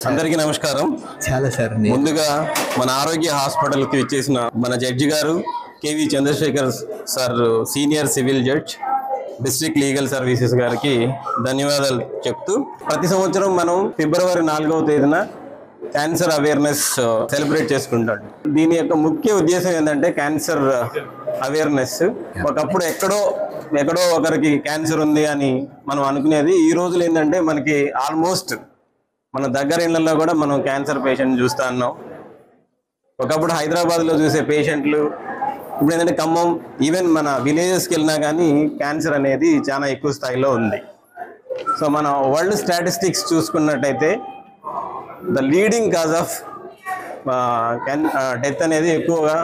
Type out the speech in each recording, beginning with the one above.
అందరికీ నమస్కారం. చాలా సార్. ముందుగా మన ఆరోగ్య హాస్పిటల్కి వచ్చేసిన మన జడ్జి గారు KV Chandrasekhar sir, senior civil judge, district legal services గారికి ధన్యవాదాలు చెప్తూ, ప్రతి సంవత్సరం మనం ఫిబ్రవరి 4వ తేదీన క్యాన్సర్ అవేర్నెస్ సెలబ్రేట్ చేసుకుంటాం. దీని యొక్క ముఖ్య ఉద్దేశం ఏంటంటే క్యాన్సర్ అవేర్నెస్. ఒకప్పుడు ఎక్కడో ఒకరికి క్యాన్సర్ ఉంది అని మనం అనుకునేది, ఈ రోజులు ఏంటంటే మనకి ఆల్మోస్ట్ మన దగ్గర ఇళ్లలో కూడా మనం క్యాన్సర్ పేషెంట్ చూస్తూ ఉన్నాం. ఒకప్పుడు హైదరాబాద్లో చూసే పేషెంట్లు ఇప్పుడు ఏంటంటే ఖమ్మం, ఈవెన్ మన విలేజెస్కి వెళ్ళినా కానీ క్యాన్సర్ అనేది చాలా ఎక్కువ స్థాయిలో ఉంది. సో మన వరల్డ్ స్టాటిస్టిక్స్ చూసుకున్నట్టయితే the leading cause of death అనేది ఎక్కువగా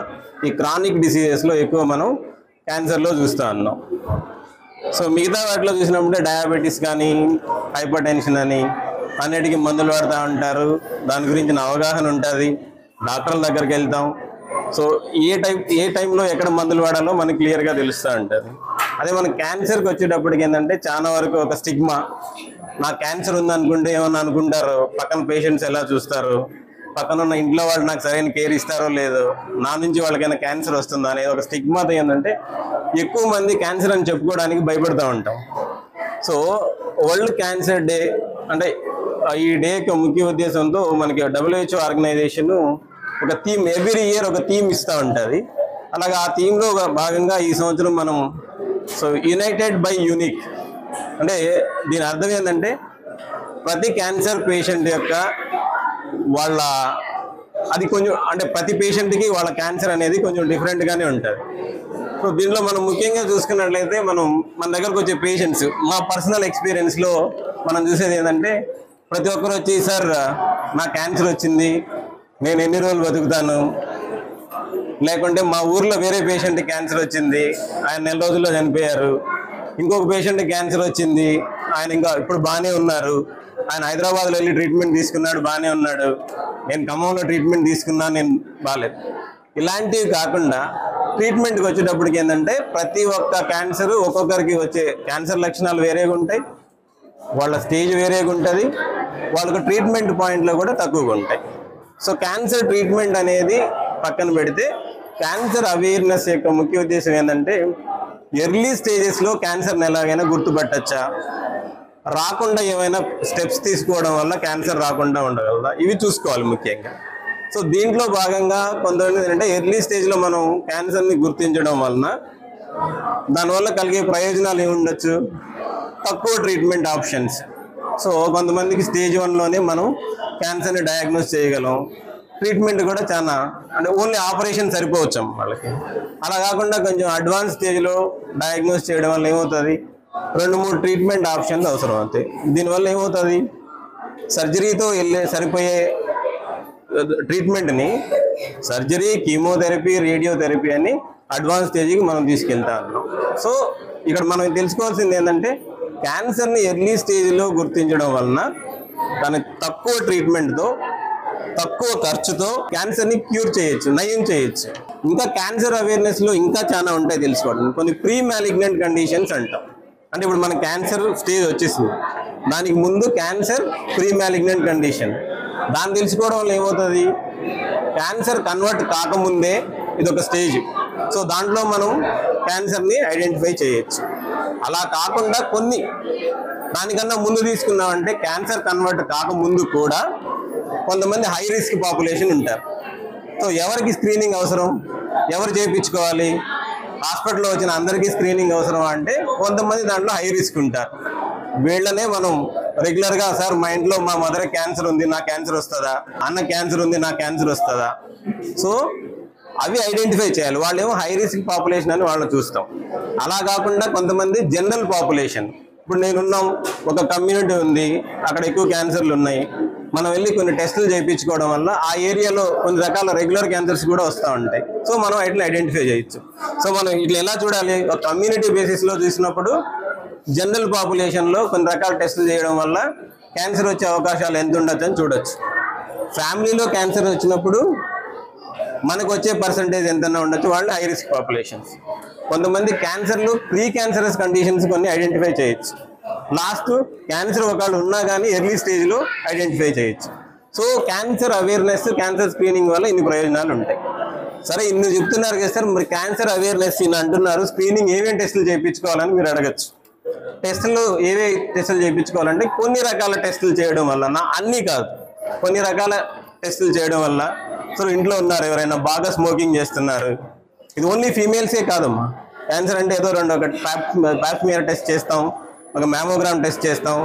ఈ క్రానిక్ డిసీజెస్లో ఎక్కువ మనం క్యాన్సర్లో చూస్తూ ఉన్నాం. సో మిగతా వాటిలో చూసినప్పుడే డయాబెటీస్ కానీ, హైపర్ టెన్షన్ అని అన్నిటికీ మందులు వాడుతూ ఉంటారు. దాని గురించిన అవగాహన ఉంటుంది, డాక్టర్ల దగ్గరికి వెళ్తాం. సో ఏ టైంలో ఎక్కడ మందులు వాడాలో మనకి క్లియర్గా తెలుస్తూ ఉంటుంది. అదే మన క్యాన్సర్కి వచ్చేటప్పటికి ఏంటంటే చాలా వరకు ఒక స్టిగ్మా, నాకు క్యాన్సర్ ఉందనుకుంటే ఏమన్నా అనుకుంటారు, పక్కన పేషెంట్స్ ఎలా చూస్తారు, పక్కన ఉన్న ఇంట్లో వాళ్ళు నాకు సరైన కేర్ ఇస్తారో లేదో, నా నుంచి వాళ్ళకైనా క్యాన్సర్ వస్తుందా అనేది ఒక స్టిగ్మాతో ఏంటంటే ఎక్కువ మంది క్యాన్సర్ అని చెప్పుకోవడానికి భయపడుతూ ఉంటాం. సో వరల్డ్ క్యాన్సర్ డే అంటే ఈ డే యొక్క ముఖ్య ఉద్దేశంతో మనకి WHO ఆర్గనైజేషన్ ఒక థీమ్, ఎవ్రీ ఇయర్ ఒక థీమ్ ఇస్తూ ఉంటుంది. అలాగే ఆ థీమ్లో భాగంగా ఈ సంవత్సరం మనం యునైటెడ్ బై యూనిక్ అంటే దీని అర్థం ఏంటంటే ప్రతి క్యాన్సర్ పేషెంట్ యొక్క వాళ్ళ అది కొంచెం అంటే ప్రతి పేషెంట్కి వాళ్ళ క్యాన్సర్ అనేది కొంచెం డిఫరెంట్గానే ఉంటుంది. సో దీనిలో మనం ముఖ్యంగా చూసుకున్నట్లయితే మన దగ్గరకు వచ్చే పేషెంట్స్, మా పర్సనల్ ఎక్స్పీరియన్స్లో మనం చూసేది ఏంటంటే ప్రతి ఒక్కరు వచ్చి, సార్ నా క్యాన్సర్ వచ్చింది, నేను ఎన్ని రోజులు బతుకుతాను, లేకుంటే మా ఊర్లో వేరే పేషెంట్కి క్యాన్సర్ వచ్చింది, ఆయన నెల రోజుల్లో చనిపోయారు, ఇంకొక పేషెంట్కి క్యాన్సర్ వచ్చింది, ఆయన ఇంకా ఇప్పుడు బాగానే ఉన్నారు, ఆయన హైదరాబాద్లో వెళ్ళి ట్రీట్మెంట్ తీసుకున్నాడు, బాగానే ఉన్నాడు, నేను ఖమ్మంలో ట్రీట్మెంట్ తీసుకున్నాను, నేను బాగాలేదు. ఇలాంటివి కాకుండా ట్రీట్మెంట్కి వచ్చేటప్పటికి ఏంటంటే ప్రతి ఒక్క క్యాన్సర్ ఒక్కొక్కరికి వచ్చే క్యాన్సర్ లక్షణాలు వేరేగా ఉంటాయి, వాళ్ళ స్టేజ్ వేరేగా ఉంటుంది, వాళ్ళకు ట్రీట్మెంట్ పాయింట్లో కూడా తక్కువగా ఉంటాయి. సో క్యాన్సర్ ట్రీట్మెంట్ అనేది పక్కన పెడితే క్యాన్సర్ అవేర్నెస్ యొక్క ముఖ్య ఉద్దేశం ఏంటంటే ఎర్లీ స్టేజెస్లో క్యాన్సర్ని ఎలాగైనా గుర్తుపట్టచ్చా, రాకుండా ఏమైనా స్టెప్స్ తీసుకోవడం వల్ల క్యాన్సర్ రాకుండా ఉండగలదా, ఇవి చూసుకోవాలి ముఖ్యంగా. సో దీంట్లో భాగంగా కొంతమంది ఏంటంటే ఎర్లీ స్టేజ్లో మనం క్యాన్సర్ని గుర్తించడం వలన దానివల్ల కలిగే ప్రయోజనాలు ఏమి ఉండొచ్చు, తక్కువ ట్రీట్మెంట్ ఆప్షన్స్. సో కొంతమందికి స్టేజ్ 1లోనే మనం క్యాన్సర్ని డయాగ్నోస్ చేయగలం, ట్రీట్మెంట్ కూడా చాలా అంటే ఓన్లీ ఆపరేషన్ సరిపోవచ్చు వాళ్ళకి. అలా కాకుండా కొంచెం అడ్వాన్స్ స్టేజ్లో డయాగ్నోస్ చేయడం వల్ల ఏమవుతుంది, 2-3 ట్రీట్మెంట్ ఆప్షన్స్ అవసరం అవుతాయి. దీనివల్ల ఏమవుతుంది, సర్జరీతో సరిపోయే ట్రీట్మెంట్ని సర్జరీ, కీమోథెరపీ, రేడియోథెరపీ అని అడ్వాన్స్ స్టేజ్కి మనం తీసుకెళ్తా ఉన్నాం. సో ఇక్కడ మనం తెలుసుకోవాల్సింది ఏంటంటే క్యాన్సర్ని ఎర్లీ స్టేజ్లో గుర్తించడం వలన దాని తక్కువ ట్రీట్మెంట్తో, తక్కువ ఖర్చుతో క్యాన్సర్ని క్యూర్ చేయొచ్చు, నయం చేయొచ్చు. ఇంకా క్యాన్సర్ అవేర్నెస్లో ఇంకా చాలా ఉంటాయి తెలుసుకోవడం. కొన్ని ప్రీ మ్యాలిగ్నెంట్ కండిషన్స్ అంటాం. అంటే ఇప్పుడు మన క్యాన్సర్ స్టేజ్ వచ్చేసింది, దానికి ముందు క్యాన్సర్ ప్రీ మ్యాలిగ్నెంట్ కండిషన్, దాన్ని తెలుసుకోవడం వల్ల ఏమవుతుంది, క్యాన్సర్ కన్వర్ట్ కాకముందే ఇదొక స్టేజ్. సో దాంట్లో మనం క్యాన్సర్ని ఐడెంటిఫై చేయొచ్చు. అలా కాకుండా కొన్ని దానికన్నా ముందు తీసుకున్నామంటే క్యాన్సర్ కన్వర్ట్ కాకముందు కూడా కొంతమంది హై రిస్క్ పాపులేషన్ ఉంటారు. సో ఎవరికి స్క్రీనింగ్ అవసరం, ఎవరు చేయించుకోవాలి, హాస్పిటల్లో వచ్చిన అందరికీ స్క్రీనింగ్ అవసరం అంటే కొంతమంది దాంట్లో హై రిస్క్ ఉంటారు. వీళ్ళనే మనం రెగ్యులర్గా, సార్ మా ఇంట్లో మా మదర్ క్యాన్సర్ ఉంది, నా క్యాన్సర్ వస్తుందా, అన్న క్యాన్సర్ ఉంది, నా క్యాన్సర్ వస్తుందా. సో అవి ఐడెంటిఫై చేయాలి. వాళ్ళేమో హై రిస్క్ పాపులేషన్ అని వాళ్ళని చూస్తాం. అలా కాకుండా కొంతమంది జనరల్ పాపులేషన్, ఇప్పుడు నేనున్నాం, ఒక కమ్యూనిటీ ఉంది, అక్కడ ఎక్కువ క్యాన్సర్లు ఉన్నాయి, మనం వెళ్ళి కొన్ని టెస్టులు చేయించుకోవడం వల్ల ఆ ఏరియాలో కొన్ని రకాల రెగ్యులర్ క్యాన్సర్స్ కూడా వస్తూ ఉంటాయి. సో మనం ఇట్లా ఐడెంటిఫై చేయొచ్చు. సో మనం ఇట్లా ఎలా చూడాలి, ఒక కమ్యూనిటీ బేసిస్లో చూసినప్పుడు జనరల్ పాపులేషన్లో కొన్ని రకాల టెస్టులు చేయడం వల్ల క్యాన్సర్ వచ్చే అవకాశాలు ఎంత ఉండొచ్చు అని చూడొచ్చు. ఫ్యామిలీలో క్యాన్సర్ వచ్చినప్పుడు మనకు వచ్చే పర్సంటేజ్ ఎంతన్నా ఉండొచ్చు, వాళ్ళు హై రిస్క్ పాపులేషన్స్. కొంతమంది క్యాన్సర్లు ప్రీ క్యాన్సరస్ కండిషన్స్ కొన్ని ఐడెంటిఫై చేయొచ్చు. లాస్ట్ క్యాన్సర్ ఒకళ్ళు ఉన్నా కానీ ఎర్లీ స్టేజ్లో ఐడెంటిఫై చేయొచ్చు. So cancer awareness, cancer screening వల్ల ఇన్ని ప్రయోజనాలు ఉంటాయి. సరే ఇన్ని చెప్తున్నారు కదా సార్, మరి క్యాన్సర్ అవేర్నెస్ ఇన్ని అంటున్నారు, స్క్రీనింగ్ ఏమేమి టెస్టులు చేయించుకోవాలని మీరు అడగచ్చు. టెస్టులు ఏవే టెస్టులు చేయించుకోవాలంటే కొన్ని రకాల టెస్టులు చేయడం వల్ల, అన్నీ కాదు, కొన్ని రకాల టెస్టులు చేయడం వల్ల. సో ఇంట్లో ఉన్నారు ఎవరైనా బాగా స్మోకింగ్ చేస్తున్నారు, ఇది ఓన్లీ ఫీమేల్సే కాదమ్మా. క్యాన్సర్ అంటే ఏదో ఒకటి ప్యాప్స్మియర్ టెస్ట్ చేస్తాం, ఒక మ్యామోగ్రామ్ టెస్ట్ చేస్తాం,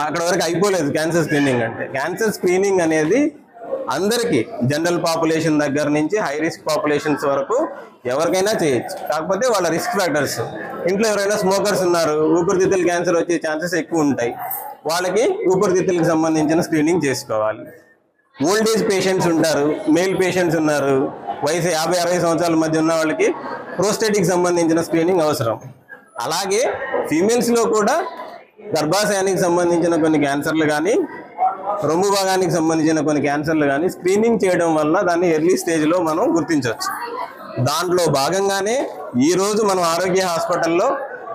అక్కడ వరకు అయిపోలేదు క్యాన్సర్ స్క్రీనింగ్ అంటే. క్యాన్సర్ స్క్రీనింగ్ అనేది అందరికీ, జనరల్ పాపులేషన్ దగ్గర నుంచి హై రిస్క్ పాపులేషన్స్ వరకు ఎవరికైనా చేయొచ్చు. కాకపోతే వాళ్ళ రిస్క్ ఫ్యాక్టర్స్, ఇంట్లో ఎవరైనా స్మోకర్స్ ఉన్నారు, ఊపిరితిత్తుల క్యాన్సర్ వచ్చే ఛాన్సెస్ ఎక్కువ ఉంటాయి, వాళ్ళకి ఊపిరితిత్తులకు సంబంధించిన స్క్రీనింగ్ చేసుకోవాలి. ఓల్డ్ ఏజ్ పేషెంట్స్ ఉంటారు, మేల్ పేషెంట్స్ ఉన్నారు, వయసు 50-60 సంవత్సరాల మధ్య ఉన్న వాళ్ళకి ప్రోస్టేట్కి సంబంధించిన స్క్రీనింగ్ అవసరం. అలాగే ఫీమేల్స్లో కూడా గర్భాశయానికి సంబంధించిన కొన్ని క్యాన్సర్లు కానీ, రొమ్ము భాగానికి సంబంధించిన కొన్ని క్యాన్సర్లు కానీ స్క్రీనింగ్ చేయడం వల్ల దాన్ని ఎర్లీ స్టేజ్లో మనం గుర్తించవచ్చు. దాంట్లో భాగంగానే ఈరోజు మనం ఆరోగ్య హాస్పిటల్లో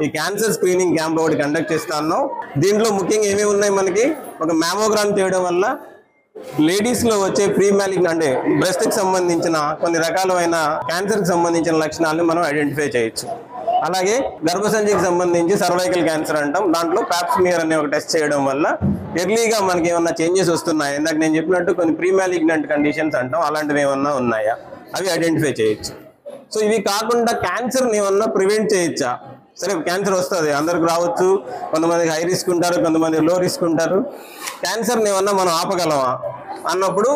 ఈ క్యాన్సర్ స్క్రీనింగ్ క్యాంప్ ఒకటి కండక్ట్ చేస్తా ఉన్నాం. దీంట్లో ముఖ్యంగా ఏమేమి ఉన్నాయి మనకి, ఒక మ్యామోగ్రామ్ చేయడం వల్ల లేడీస్లో వచ్చే ప్రీ మ్యాలిగ్నెంట్ అంటే బ్రెస్ట్కి సంబంధించిన కొన్ని రకాలైన క్యాన్సర్కి సంబంధించిన లక్షణాలను మనం ఐడెంటిఫై చేయొచ్చు. అలాగే గర్భసంచికి సంబంధించి సర్వైకల్ క్యాన్సర్ అంటాం, దాంట్లో ప్యాప్స్మియర్ అనే ఒక టెస్ట్ చేయడం వల్ల ఎర్లీగా మనకి ఏమన్నా చేంజెస్ వస్తున్నాయా, ఇందాక నేను చెప్పినట్టు కొన్ని ప్రీ మ్యాలిగ్నెంట్ కండిషన్స్ అంటాం, అలాంటివి ఏమన్నా ఉన్నాయా అవి ఐడెంటిఫై చేయొచ్చు. సో ఇవి కాకుండా క్యాన్సర్ని ఏమన్నా ప్రివెంట్ చేయొచ్చా? సరే క్యాన్సర్ వస్తుంది, అందరికి రావచ్చు, కొంతమందికి హై రిస్క్ ఉంటారు, కొంతమంది లో రిస్క్ ఉంటారు. క్యాన్సర్ని ఏమన్నా మనం ఆపగలమా అన్నప్పుడు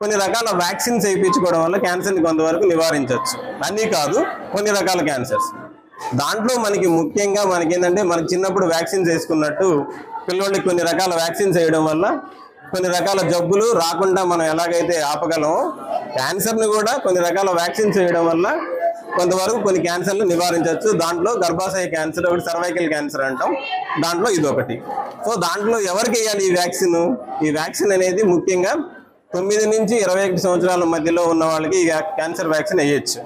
కొన్ని రకాల వ్యాక్సిన్స్ వేయించుకోవడం వల్ల క్యాన్సర్ని కొంతవరకు నివారించవచ్చు. అన్నీ కాదు, కొన్ని రకాల క్యాన్సర్స్. దాంట్లో మనకి ముఖ్యంగా ఏంటంటే మనకి చిన్నప్పుడు వ్యాక్సిన్స్ వేసుకున్నట్టు పిల్లలకి కొన్ని రకాల వ్యాక్సిన్స్ వేయడం వల్ల కొన్ని రకాల జబ్బులు రాకుండా మనం ఎలాగైతే ఆపగలమో, క్యాన్సర్ని కూడా కొన్ని రకాల వ్యాక్సిన్స్ వేయడం వల్ల కొంతవరకు కొన్ని క్యాన్సర్లు నివారించవచ్చు. దాంట్లో గర్భాశయ క్యాన్సర్ ఒకటి, సర్వైకల్ క్యాన్సర్ అంటాం, దాంట్లో ఇదొకటి. సో దాంట్లో ఎవరికి వేయాలి ఈ వ్యాక్సిన్? ఈ వ్యాక్సిన్ అనేది ముఖ్యంగా 9 నుంచి 21 సంవత్సరాల మధ్యలో ఉన్న వాళ్ళకి ఈ క్యాన్సర్ వ్యాక్సిన్ వేయచ్చు.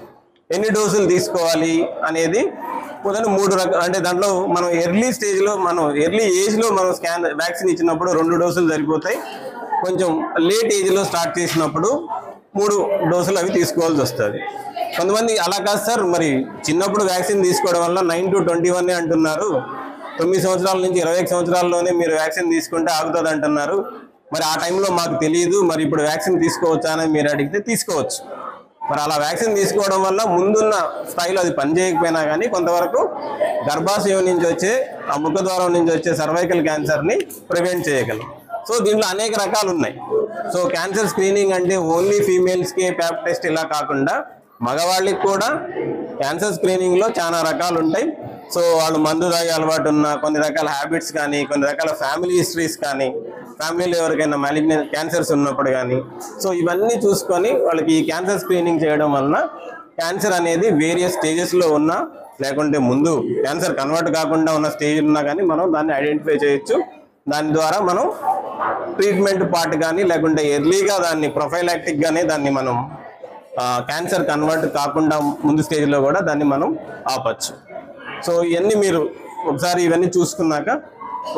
ఎన్ని డోసులు తీసుకోవాలి అనేది మొదటి 3 రకాలు. అంటే దాంట్లో మనం ఎర్లీ స్టేజ్లో, మనం ఎర్లీ ఏజ్లో మనం వ్యాక్సిన్ ఇచ్చినప్పుడు 2 డోసులు సరిపోతాయి. కొంచెం లేట్ ఏజ్లో స్టార్ట్ చేసినప్పుడు 3 డోసులు అవి తీసుకోవాల్సి వస్తుంది. కొంతమంది అలా కాదు సార్, మరి చిన్నప్పుడు వ్యాక్సిన్ తీసుకోవడం వల్ల 9 to 21 అంటున్నారు, 9 సంవత్సరాల నుంచి 21 సంవత్సరాల్లోనే మీరు వ్యాక్సిన్ తీసుకుంటే ఆగుతుంది అంటున్నారు, మరి ఆ టైంలో మాకు తెలియదు, మరి ఇప్పుడు వ్యాక్సిన్ తీసుకోవచ్చా అని మీరు అడిగితే తీసుకోవచ్చు. మరి అలా వ్యాక్సిన్ తీసుకోవడం వల్ల ముందున్న స్థాయిలో అది పనిచేయకపోయినా కానీ కొంతవరకు గర్భాశయం నుంచి వచ్చే, ఆ ముఖద్వారం నుంచి వచ్చే సర్వైకల్ క్యాన్సర్ని ప్రివెంట్ చేయగలం. సో దీంట్లో అనేక రకాలు ఉన్నాయి. సో క్యాన్సర్ స్క్రీనింగ్ అంటే ఓన్లీ ఫీమేల్స్కి ప్యాప్ టెస్ట్ ఇలా కాకుండా మగవాళ్ళకి కూడా క్యాన్సర్ స్క్రీనింగ్లో చాలా రకాలు ఉంటాయి. సో వాళ్ళు మందు తాగే అలవాటు ఉన్న, కొన్ని రకాల హ్యాబిట్స్ కానీ, కొన్ని రకాల ఫ్యామిలీ హిస్టరీస్ కానీ, ఫ్యామిలీలో ఎవరికైనా మ్యాలిగ్నెంట్ క్యాన్సర్స్ ఉన్నప్పుడు కానీ, సో ఇవన్నీ చూసుకొని వాళ్ళకి ఈ క్యాన్సర్ స్క్రీనింగ్ చేయడం వలన క్యాన్సర్ అనేది వేరియస్ స్టేజెస్లో ఉన్నా, లేకుంటే ముందు క్యాన్సర్ కన్వర్ట్ కాకుండా ఉన్న స్టేజ్ ఉన్నా కానీ మనం దాన్ని ఐడెంటిఫై చేయొచ్చు. దాని ద్వారా మనం ట్రీట్మెంట్ పార్ట్ కానీ, లేకుంటే ఎర్లీగా దాన్ని ప్రొఫైలాక్టిక్గానే దాన్ని మనం క్యాన్సర్ కన్వర్ట్ కాకుండా ముందు స్టేజ్లో కూడా దాన్ని మనం ఆపచ్చు. సో ఇవన్నీ మీరు ఒకసారి ఇవన్నీ చూసుకున్నాక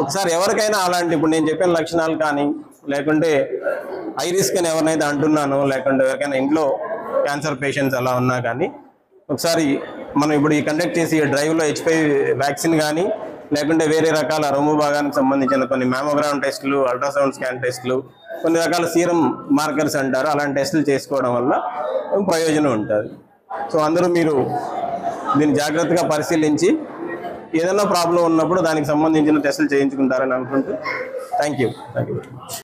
ఒకసారి ఎవరికైనా అలాంటి ఇప్పుడు నేను చెప్పిన లక్షణాలు కానీ, లేకుంటే హై రిస్క్ అని ఎవరినైతే అంటున్నానో, లేకుంటే ఎవరికైనా ఇంట్లో క్యాన్సర్ పేషెంట్స్ అలా ఉన్నా కానీ ఒకసారి మనం ఇప్పుడు ఈ కండక్ట్ చేసి డ్రైవ్లో హెచ్ఐవి వ్యాక్సిన్ కానీ, లేకుంటే వేరే రకాల రొమ్ము భాగానికి సంబంధించిన కొన్ని మ్యామోగ్రామ్ టెస్టులు, అల్ట్రాసౌండ్ స్కాన్ టెస్టులు, కొన్ని రకాల సీరం మార్కర్స్ అంటారు, అలాంటి టెస్టులు చేసుకోవడం వల్ల ప్రయోజనం ఉంటుంది. సో అందరూ మీరు దీన్ని జాగ్రత్తగా పరిశీలించి ఏదైనా ప్రాబ్లం ఉన్నప్పుడు దానికి సంబంధించిన టెస్టులు చేయించుకుంటారని అనుకుంటూ థ్యాంక్ యూ.